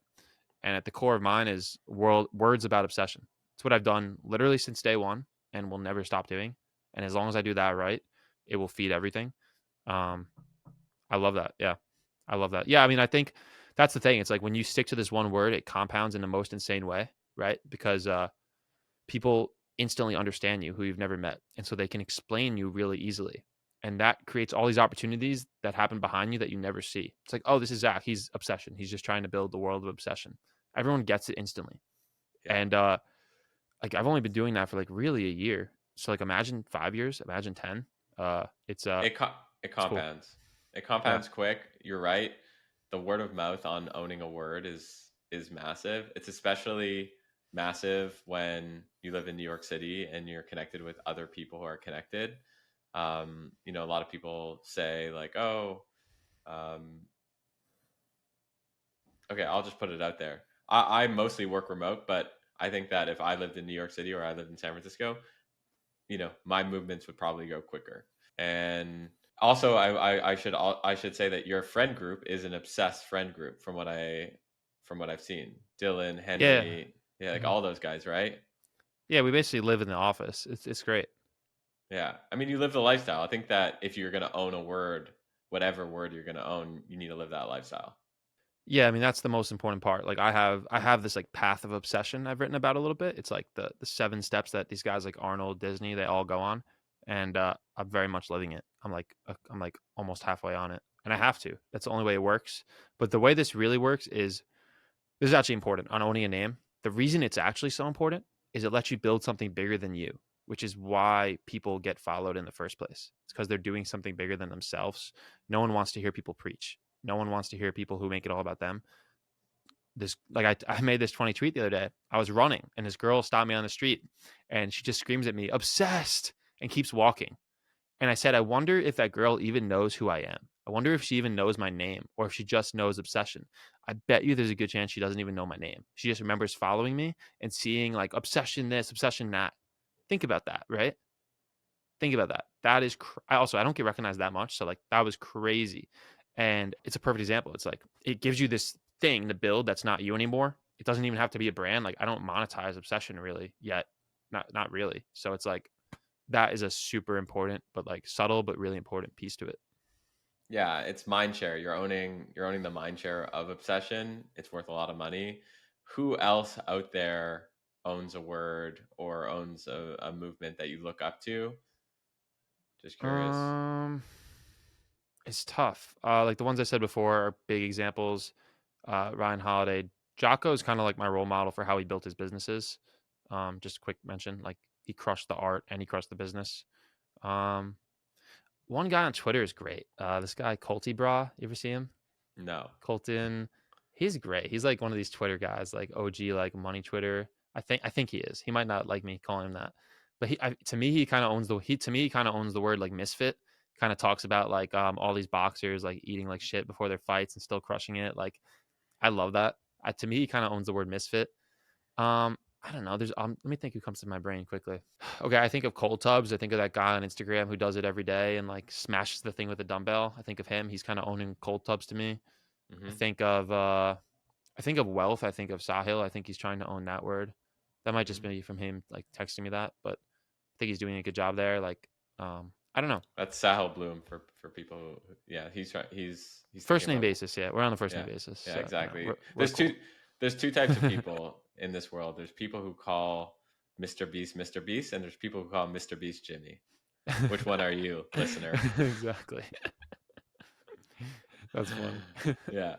And at the core of mine is words about obsession. It's what I've done literally since day one, and will never stop doing. And as long as I do that right, it will feed everything. Um, I love that. Yeah, I love that. Yeah, I mean, I think that's the thing. It's like when you stick to this one word, it compounds in the most insane way, right? Because people instantly understand you who you've never met. And so they can explain you really easily. And that creates all these opportunities that happen behind you that you never see. It's like, oh, this is Zach. He's obsession. He's just trying to build the world of obsession. Everyone gets it instantly. Yeah. And like I've only been doing that for like really a year. So like imagine 5 years, imagine 10. It's It co- it it's cool. compounds. It Yeah. compounds quick. You're right. The word of mouth on owning a word is massive. It's especially massive when you live in New York City and you're connected with other people who are connected. A lot of people say like, "Oh, um, okay, I'll just put it out there. I mostly work remote, but I think that if I lived in New York City or I lived in San Francisco, my movements would probably go quicker. And also, I should say that your friend group is an obsessed friend group from what I've seen. Dylan, Yeah. Henry, yeah, like Mhm. all those guys, right? Yeah, we basically live in the office. It's great. Yeah, I mean, you live the lifestyle. I think that if you're gonna own a word, whatever word you're gonna own, you need to live that lifestyle. Yeah, I mean that's the most important part. Like I have this like path of obsession I've written about a little bit. It's like the 7 steps that these guys like Arnold, Disney, they all go on, and I'm very much living it. I'm like almost halfway on it. and I have to. That's the only way it works. But the way this really works is this is actually important on owning a name. The reason it's actually so important is it lets you build something bigger than you, which is why people get followed in the first place. It's because they're doing something bigger than themselves. No one wants to hear people preach. No one wants to hear people who make it all about them. This like I made this 20 tweet the other day. I was running and this girl stopped me on the street and she just screams at me, obsessed, and keeps walking. And I said, I wonder if that girl even knows who I am. I wonder if she even knows my name or if she just knows obsession. I bet you there's a good chance she doesn't even know my name. She just remembers following me and seeing like obsession this, obsession that. Think about that, right? Think about that. That is I don't get recognized that much, so like that was crazy. And it's a perfect example. It's like it gives you this thing to build that's not you anymore. It doesn't even have to be a brand. Like I don't monetize obsession really yet. Not really. So it's like that is a super important but like subtle but really important piece to it. Yeah, it's mind share. You're owning the mind share of obsession. It's worth a lot of money. Who else out there owns a word or owns a movement that you look up to? Just curious. Um it's tough. Like the ones I said before are big examples. Ryan Holiday. Jocko is kind of like my role model for how he built his businesses. Just a quick mention, like he crushed the art and he crushed the business. Um, one guy on Twitter is great. This guy Colty Bra, you ever see him? No. Colton, he's great. He's like one of these Twitter guys, like OG, like money Twitter. I think he is. He might not like me calling him that, but to me he kind of owns the word like misfit. Kind of talks about like all these boxers like eating like shit before their fights and still crushing it. Like I love that. To me, he kind of owns the word misfit. I don't know. Let me think who comes to my brain quickly. Okay, I think of cold tubs. I think of that guy on Instagram who does it every day and like smashes the thing with a dumbbell. I think of him. He's kind of owning cold tubs to me. I Mm-hmm. think of uh I think of wealth. I think of Sahil. I think he's trying to own that word. That might just Mm-hmm. be from him like texting me that, but I think he's doing a good job there. Like, I don't know. That's Sahel Bloom for people who, yeah, he's First thinking name about, basis, yeah. We're on the first name yeah, basis, yeah, so exactly. we're cool. There's two types of people in this world. There's people who call Mr. Beast, and there's people who call Mr. Beast Jimmy. Which one are you, listener? Exactly. That's funny. Yeah.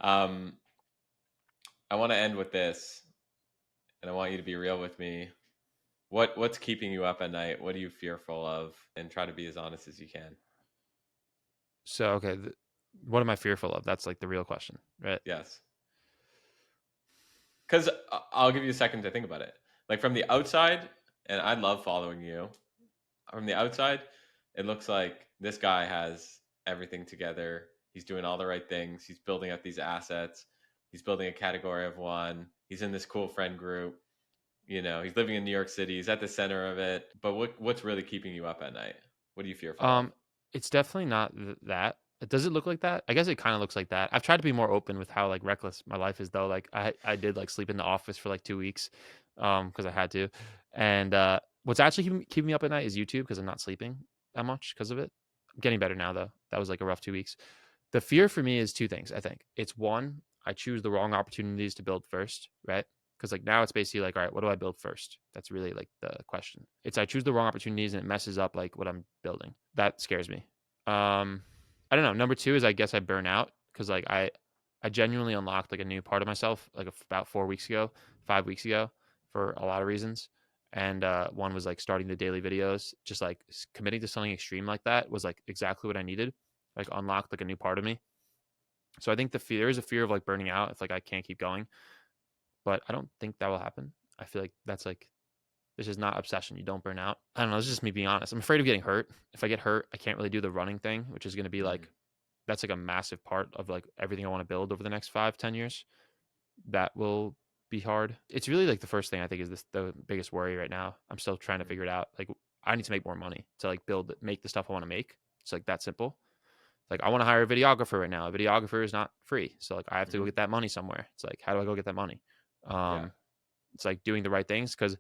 Um, I want to end with this, and I want you to be real with me. What's keeping you up at night? What are you fearful of? And try to be as honest as you can. So, okay, what am I fearful of? That's like the real question, right? Yes. Because I'll give you a second to think about it. Like from the outside, and I love following you. From the outside, it looks like this guy has everything together. He's doing all the right things. He's building up these assets. He's building a category of one. He's in this cool friend group. He's living in New York City. He's at the center of it. But what's really keeping you up at night? What are you fearful of? Um, it's definitely not that. Does it look like that? I guess it kind of looks like that. I've tried to be more open with how like reckless my life is though. Like I did like sleep in the office for like 2 weeks, because I had to. And what's actually keeping me up at night is YouTube because I'm not sleeping that much because of it. I'm getting better now though. That was like a rough 2 weeks. The fear for me is two things. I think it's one, I choose the wrong opportunities to build first, right? Because like now it's basically like, all right, what do I build first? That's really like the question. It's I choose the wrong opportunities and it messes up like what I'm building. That scares me. I don't know. Number two is I guess I burn out because like I genuinely unlocked like a new part of myself like about 4 weeks ago, 5 weeks ago, for a lot of reasons. And one was like starting the daily videos, just like committing to something extreme like that was like exactly what I needed. Like unlocked like a new part of me. So I think there is a fear of like burning out if like I can't keep going, but I don't think that will happen. I feel like that's like this is not obsession. You don't burn out. I don't know. This is just me being honest. I'm afraid of getting hurt. If I get hurt, I can't really do the running thing, which is going to be Mm, like that's like a massive part of like everything I want to build over the next 5-10 years. That will be hard. It's really like the first thing I think is the biggest worry right now. I'm still trying to mm, figure it out. Like I need to make more money to like make the stuff I want to make. It's like that simple. Like I want to hire a videographer right now. A videographer is not free, so like I have to go mm-hmm. get that money somewhere. It's like how do I go get that money? Yeah. Um, it's like doing the right things because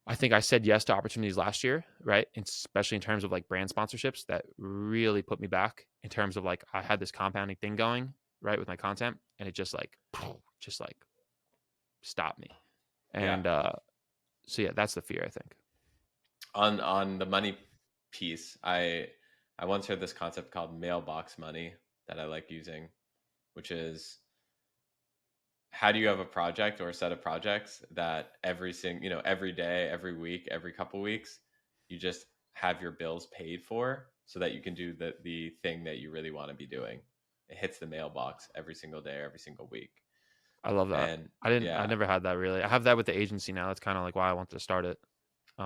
I think I said yes to opportunities last year, right? And especially in terms of like brand sponsorships that really put me back in terms of like I had this compounding thing going, right, with my content and it just like stopped me. Yeah. And so yeah, that's the fear I think. On the money piece, I once heard this concept called mailbox money that I like using, which is, how do you have a project or a set of projects that every day, every week, every couple weeks, you just have your bills paid for so that you can do the thing that you really want to be doing. It hits the mailbox every single day, every single week. I love that. And I yeah, never had that really. I have that with the agency now. That's kind of like why I wanted to start it.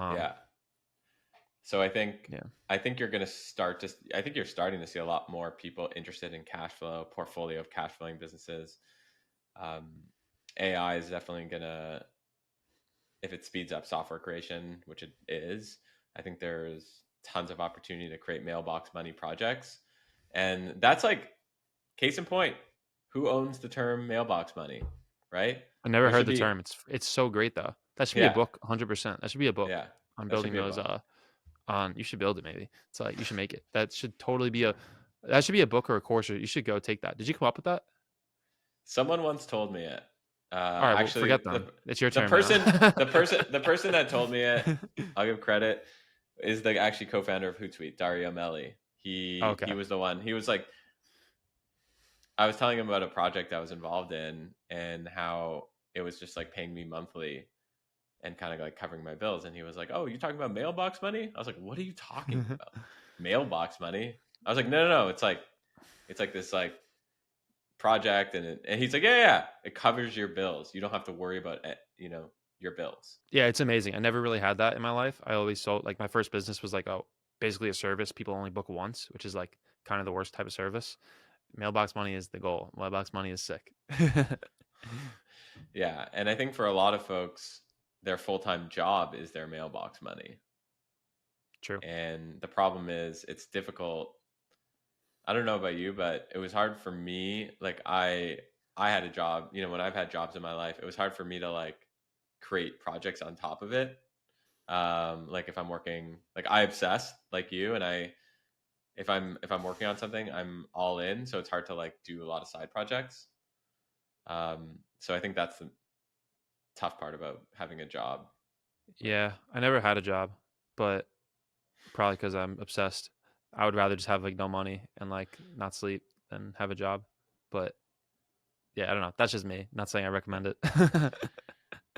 yeah. So Yeah, I think you're going to start to I think you're starting to see a lot more people interested in cash flow, portfolio of cash flowing businesses. Um, AI is definitely going to, if it speeds up software creation, which it is, I think there's tons of opportunity to create mailbox money projects. And that's like, case in point, who owns the term mailbox money, right? I never There heard should the be, term. It's so great though. That should be a yeah, book, 100%. That should be a book yeah, on that should building be a those. book. On you should build it maybe. It's like you should make it. That should totally be a. That should be a book or a course. Or you should go take that. Did you come up with that? Someone once told me it. All right. Well, Actually, forget them. It's your the term now. person, the person that told me it, I'll give credit, is the actually co-founder of Hootsuite, Dario Melli. He Okay. was the one. He was like, I was telling him about a project I was involved in and how it was just like paying me monthly and kind of like covering my bills. And he was like, "Oh, you talking about mailbox money?" I was like, "What are you talking about? Mailbox money?" I was like, "No, no, no. It's like this like project." And he's like, "Yeah, yeah, it covers your bills. You don't have to worry about your bills." Yeah, it's amazing. I never really had that in my life. I always sold like my first business was like basically a service. People only book once, which is like kind of the worst type of service. Mailbox money is the goal. Mailbox money is sick. Yeah, and I think for a lot of folks, their full-time job is their mailbox money. True. And the problem is it's difficult. I don't know about you, but it was hard for me. Like I had a job, when I've had jobs in my life, it was hard for me to like create projects on top of it. Like if I'm working, like I obsess like you, and if I'm working on something, I'm all in, so it's hard to like do a lot of side projects. So I think that's the tough part about having a job. Yeah, I never had a job, but probably because I'm obsessed. I would rather just have like no money and like not sleep than have a job. But yeah, I don't know. That's just me. Not saying I Yeah. recommend it.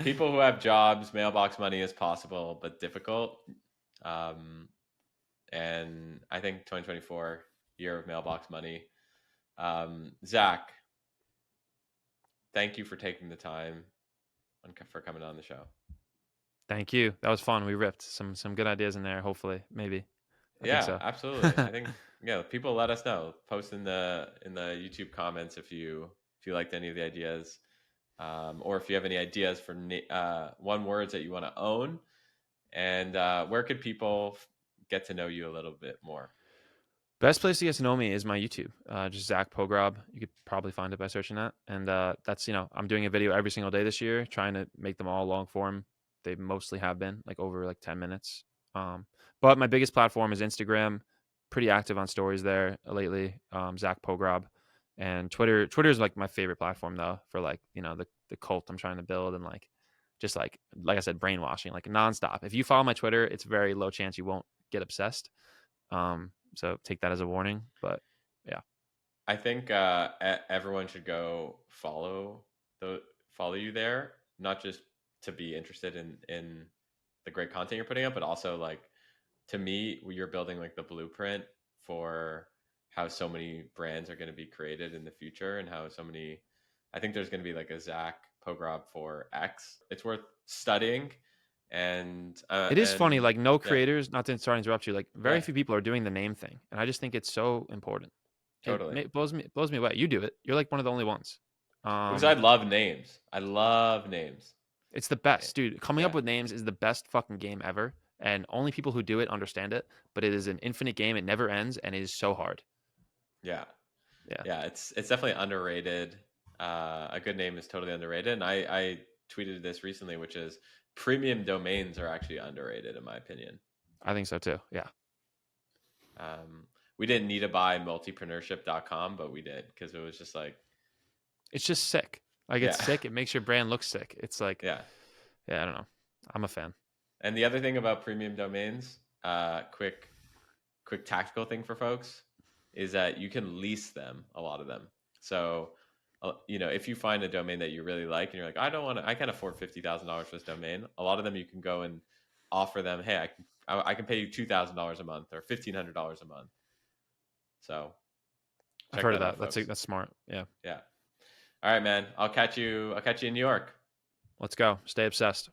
People who have jobs, mailbox money is possible but difficult. Um, and I think 2024, year of mailbox money. Zach, thank you for taking the time for coming on the show. Thank you. That was fun. We ripped some good ideas in there. Hopefully, maybe. I think Yeah, so. absolutely. I think, yeah, people let us know. Post in the YouTube comments if you liked any of the ideas, or if you have any ideas for one words that you want to own, and where could people get to know you a little bit more? Best place to get to know me is my YouTube. Just Zach Pogrob. You could probably find it by searching that. And that's I'm doing a video every single day this year, trying to make them all long form. They mostly have been like over like 10 minutes. But my biggest platform is Instagram. Pretty active on stories there lately. Zach Pogrob, and Twitter. Twitter is like my favorite platform though for like the cult I'm trying to build and like just like I said, brainwashing like nonstop. If you follow my Twitter, it's very low chance you won't get obsessed. So take that as a warning. But yeah, I think everyone should go follow you there, not just to be interested in the great content you're putting up, but also like, to me, you're building like the blueprint for how so many brands are going to be created in the future, and how so many. I think there's going to be like a Zach Pogrob for X. It's worth studying, and it is funny. Like no yeah, creators, not to sorry to interrupt you. Like very yeah, few people are doing the name thing, and I just think it's so important. It totally. blows me away. You do it. You're like one of the only ones. Because I Um, love names. I love names. it's the best, dude. Coming up Yeah, with names is the best fucking game ever, and only people who do it understand it. But it is an infinite game. It never ends, and it is so hard. yeah, Yeah, yeah. It's definitely underrated. A good name is totally underrated, and I tweeted this recently, which is premium domains are actually underrated in my opinion. I think so too. Yeah, We didn't need to buy multipreneurship.com, but we did because it was just like, it's just sick. Like yeah, it's sick. It makes your brand look sick. It's like, yeah. yeah, I don't know. I'm a fan. And the other thing about premium domains, quick quick tactical thing for folks is that you can lease them, a lot of them. So, if you find a domain that you really like and you're like, I can't afford $50,000 for this domain. A lot of them you can go and offer them, hey, I can pay you $2,000 a month or $1,500 a month. So I've check heard of that out, that. folks. That's smart. Yeah. Yeah. All right, man. I'll catch you in New York. Let's go. Stay obsessed.